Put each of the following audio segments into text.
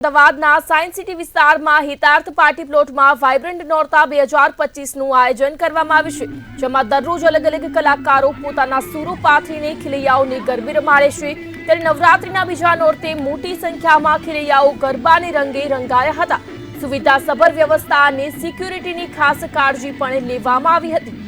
અમદાવાદના science city વિસ્તારમાં હિતાર્થ party પ્લોટમાં વાઇબ્રન્ટ નોરતા 2025નું આયોજન કરવામાં આવ્યું છે, જેમાં દરરોજ અલગ અલગ કલાકારો પોતાના સૂરો પાથરીને ખેલૈયાઓને ગરબે રમાડે છે। ત્યારે નવરાત્રીના બીજા નોરતે મોટી સંખ્યામાં ખેલૈયાઓ ગરબાને રંગે રંગાયા હતા। સુવિધાસભર વ્યવસ્થા અને સિક્યુરિટીની ખાસ કાળજી પણ લેવામાં આવી હતી।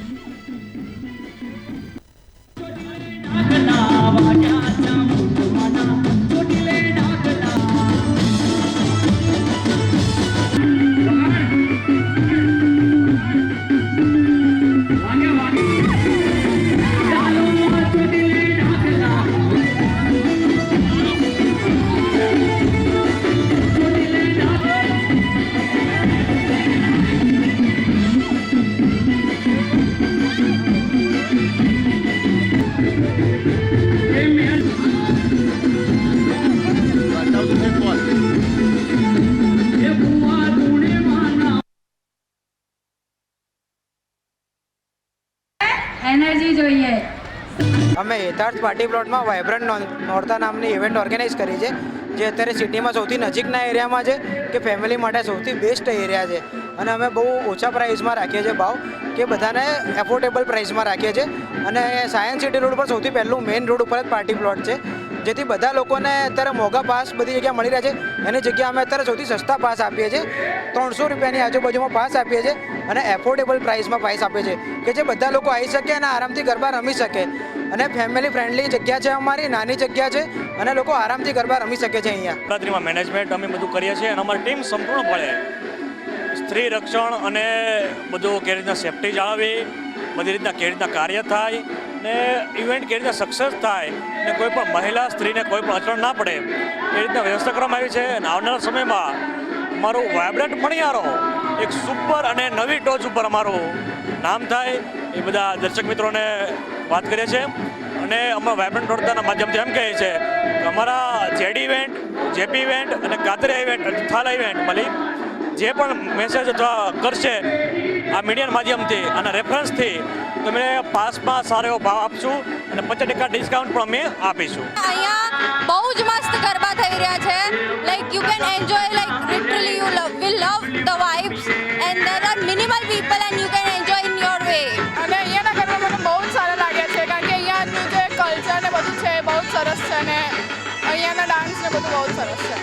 એનર્જી જોઈએ। અમે હિતાર્થ પાર્ટી પ્લોટમાં વાઇબ્રન્ટ નોરતા નામની ઇવેન્ટ ઓર્ગેનાઇઝ કરી છે, જે અત્યારે સિટીમાં સૌથી નજીકના એરિયામાં છે કે ફેમિલી માટે સૌથી બેસ્ટ એરિયા છે। અને અમે બહુ ઓછા પ્રાઇસમાં રાખીએ છીએ ભાવ, કે બધાને એફોર્ડેબલ પ્રાઇસમાં રાખીએ છીએ। અને સાયન્સ સિટી રોડ પર સૌથી પહેલું મેઇન રોડ ઉપર જ પાર્ટી પ્લોટ છે, જેથી બધા લોકોને અત્યારે મોંઘા પાસ બધી જગ્યાએ મળી રહ્યા છે। એની જગ્યાએ અમે અત્યારે સૌથી સસ્તા પાસ આપીએ છીએ, 300 રૂપિયાની આજુબાજુમાં પાસ આપીએ છીએ અને એફોર્ડેબલ પ્રાઇસમાં પાસ આપીએ છીએ, કે જે બધા લોકો આવી શકે અને આરામથી ગરબા રમી શકે। અને ફેમિલી ફ્રેન્ડલી જગ્યા છે, અમારી નાની જગ્યા છે અને લોકો આરામથી ગરબા રમી શકે છે। અહીંયા નવરાત્રીમાં મેનેજમેન્ટ અમે બધું કરીએ છીએ અને અમારી ટીમ સંપૂર્ણપણે સ્ત્રી રક્ષણ અને બધું કેવી રીતના સેફ્ટી જાળવી, બધી રીતના કેવી રીતના કાર્ય થાય ને ઇવેન્ટ કેવી રીતના સક્સેસ થાય ને કોઈ પણ મહિલા સ્ત્રીને કોઈ પણ અડચણ ના પડે એ રીતના વ્યવસ્થા કરવામાં આવી છે। અને આવનારા સમયમાં અમારું વાઇબ્રન્ટ મણિયારો એક સુપર અને નવી ટોચ ઉપર અમારું નામ થાય એ બધા દર્શક મિત્રોને વાત કરીએ છીએ। અને અમે વાઇબ્રન્ટ નોરતાના માધ્યમથી એમ કહીએ છીએ કે અમારા જેડી ઇવેન્ટ, જેપી ઇવેન્ટ અને કાતરિયા ઇવેન્ટ, થાલા ઇવેન્ટ મળી જે પણ મેસેજ અથવા કરશે આ મીડિયાના માધ્યમથી અને રેફરન્સથી તમે પાસમાં સારો એવો ભાવ આપશું અને 50% ડિસ્કાઉન્ટ પણ અમે આપીશું। અહીંયા બહુ જ મસ્ત ગરબા થઈ રહ્યા છે, like you can enjoy, like literally you will love the vibes and there are minimal people and you can enjoy in your way. અને અહીંયાના ગરબા મને બહુ જ સારા લાગ્યા છે, કારણ કે અહીંયાનું જે કલ્ચર ને બધું છે બહુ જ સરસ છે અને અહીંયાના ડાન્સ ને બધું બહુ જ સરસ છે।